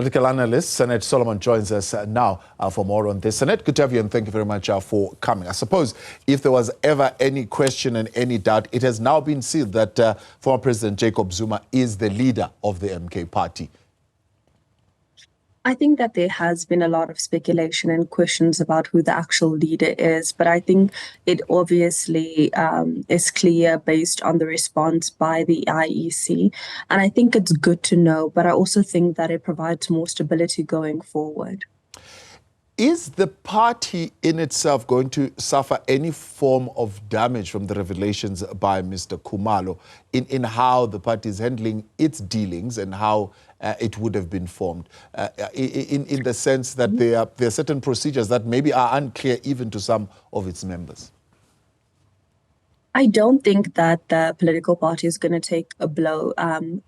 Political analyst Sanet Solomon joins us now for more on this. Sanet, good to have you, and thank you very much for coming. I suppose if there was ever any question and any doubt, it has now been sealed that former President Jacob Zuma is the leader of the MK party. I think that there has been a lot of speculation and questions about who the actual leader is, but I think it obviously is clear based on the response by the IEC. And I think it's good to know, but I also think that it provides more stability going forward. Is the party in itself going to suffer any form of damage from the revelations by Mr. Khumalo in how the party is handling its dealings and how it would have been formed, in the sense that there are certain procedures that maybe are unclear even to some of its members? I don't think that the political party is going to take a blow.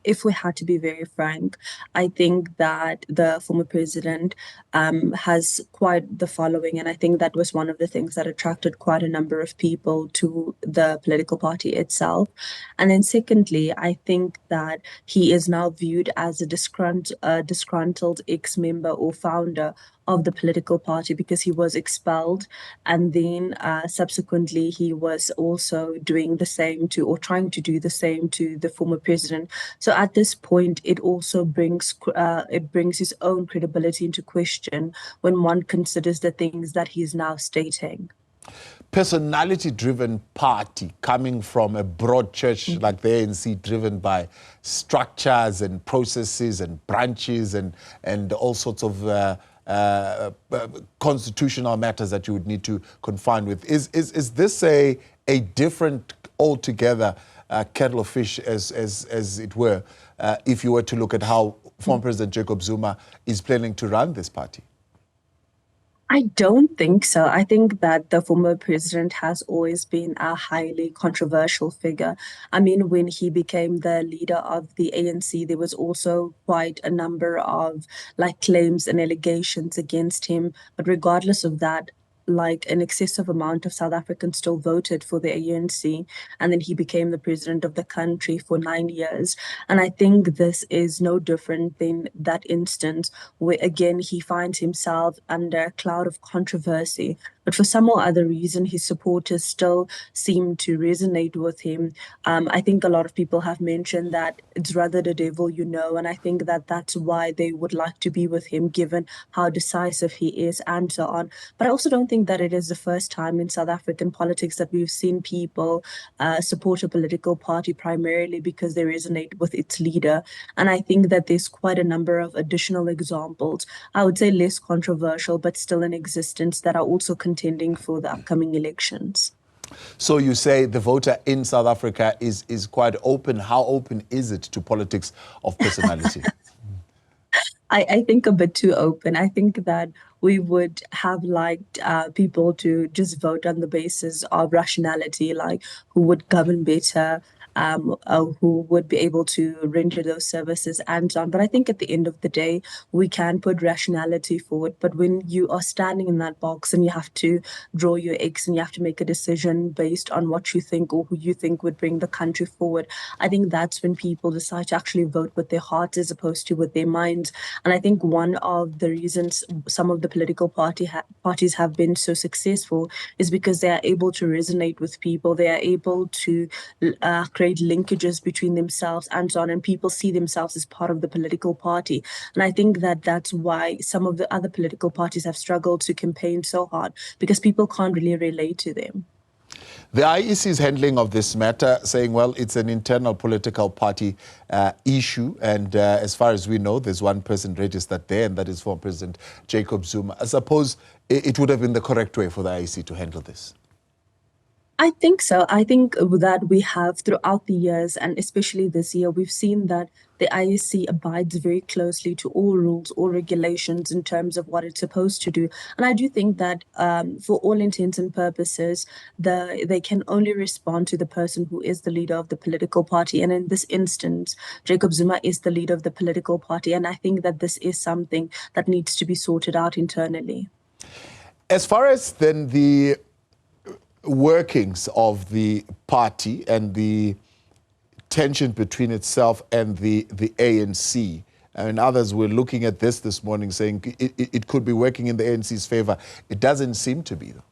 If we had to be very frank, I think that the former president has quite the following, and I think that was one of the things that attracted quite a number of people to the political party itself. And then secondly, I think that he is now viewed as a disgruntled ex-member or founder of the political party because he was expelled, and then subsequently he was also doing the same to, or trying to do the same to, the former president. So at this point, it also brings his own credibility into question when one considers the things that he's now stating. Personality-driven party coming from a broad church like the ANC, driven by structures and processes and branches and all sorts of constitutional matters that you would need to confine with. Is this a different altogether kettle of fish, as it were, if you were to look at how former President Jacob Zuma is planning to run this party? I don't think so. I think that the former president has always been a highly controversial figure. I mean, when he became the leader of the ANC, there was also quite a number of claims and allegations against him. But regardless of that, an excessive amount of South Africans still voted for the ANC, and then he became the president of the country for 9 years. And I think this is no different than that instance where, again, he finds himself under a cloud of controversy. But for some or other reason, his supporters still seem to resonate with him. I think a lot of people have mentioned that it's rather the devil you know, and I think that that's why they would like to be with him, given how decisive he is and so on. But I also don't think that it is the first time in South African politics that we've seen people support a political party primarily because they resonate with its leader. And I think that there's quite a number of additional examples, I would say less controversial, but still in existence, that are also contending for the upcoming elections. So you say the voter in South Africa is quite open. How open is it to politics of personality? I think a bit too open. I think that we would have liked people to just vote on the basis of rationality, like who would govern better, who would be able to render those services and so on. But I think at the end of the day, we can put rationality forward. But when you are standing in that box and you have to draw your X and you have to make a decision based on what you think or who you think would bring the country forward, I think that's when people decide to actually vote with their hearts as opposed to with their minds. And I think one of the reasons some of the political parties have been so successful is because they are able to resonate with people. They are able to create linkages between themselves and so on, and people see themselves as part of the political party. And I think that that's why some of the other political parties have struggled to campaign so hard, because people can't really relate to them. The IEC's handling of this matter, saying, well, it's an internal political party issue, and as far as we know, there's one person registered there, and that is former President Jacob Zuma. I suppose it would have been the correct way for the IEC to handle this. I think so. I think that we have throughout the years, and especially this year, we've seen that the IEC abides very closely to all rules or regulations in terms of what it's supposed to do. And I do think that for all intents and purposes, they can only respond to the person who is the leader of the political party. And in this instance, Jacob Zuma is the leader of the political party. And I think that this is something that needs to be sorted out internally. As far as then the workings of the party and the tension between itself and the ANC, And others were looking at this morning saying it could be working in the ANC's favor. It doesn't seem to be, though.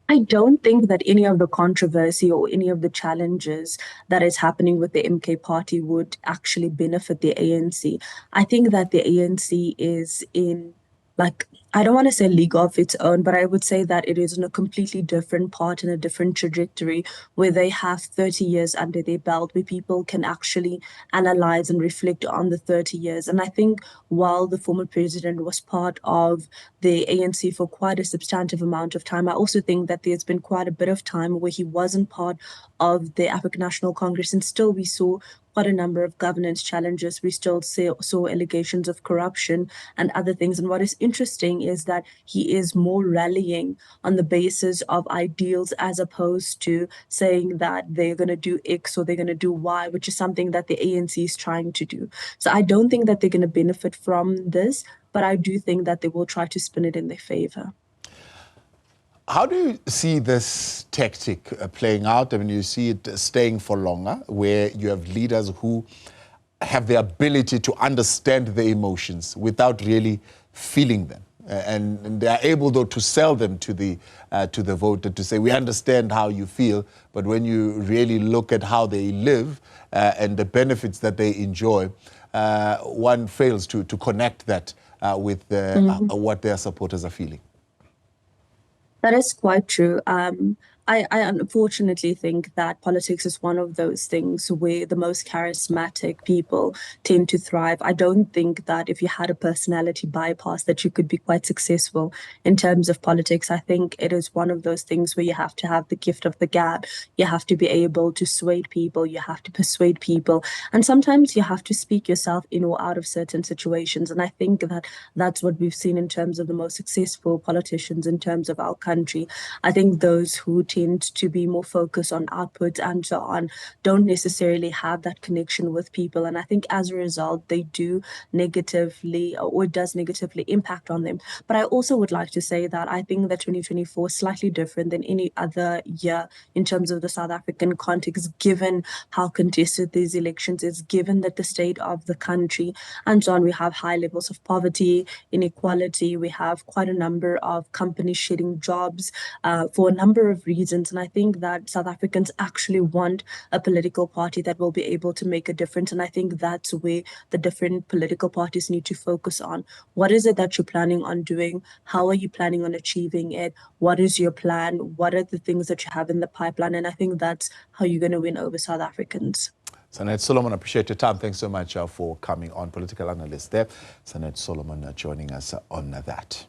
I don't think that any of the controversy or any of the challenges that is happening with the MK party would actually benefit the ANC. I think that the ANC is in, like, I don't want to say league of its own, but I would say that it is in a completely different part and a different trajectory where they have 30 years under their belt, where people can actually analyze and reflect on the 30 years. And I think while the former president was part of the ANC for quite a substantive amount of time, I also think that there's been quite a bit of time where he wasn't part of the African National Congress, and still we saw quite a number of governance challenges. We still saw allegations of corruption and other things. And what is interesting is that he is more rallying on the basis of ideals as opposed to saying that they're going to do X or they're going to do Y, which is something that the ANC is trying to do. So I don't think that they're going to benefit from this, but I do think that they will try to spin it in their favor. How do you see this tactic playing out? I mean, you see it staying for longer, where you have leaders who have the ability to understand the emotions without really feeling them. And they are able, though, to sell them to the voter, to say, we understand how you feel, but when you really look at how they live and the benefits that they enjoy, one fails to connect that with what their supporters are feeling. That is quite true. I unfortunately think that politics is one of those things where the most charismatic people tend to thrive. I don't think that if you had a personality bypass that you could be quite successful in terms of politics. I think it is one of those things where you have to have the gift of the gab. You have to be able to sway people. You have to persuade people. And sometimes you have to speak yourself in or out of certain situations. And I think that that's what we've seen in terms of the most successful politicians in terms of our country. I think those who tend to be more focused on output and so on don't necessarily have that connection with people. And I think as a result, they do negatively, or it does negatively impact on them. But I also would like to say that I think that 2024 is slightly different than any other year in terms of the South African context, given how contested these elections is, given that the state of the country and so on, we have high levels of poverty, inequality, we have quite a number of companies shedding jobs for a number of reasons. And I think that South Africans actually want a political party that will be able to make a difference. And I think that's where the different political parties need to focus on. What is it that you're planning on doing? How are you planning on achieving it? What is your plan? What are the things that you have in the pipeline? And I think that's how you're going to win over South Africans. Sanet Solomon, appreciate your time. Thanks so much for coming on. Political analyst there. Sanet Solomon joining us on that.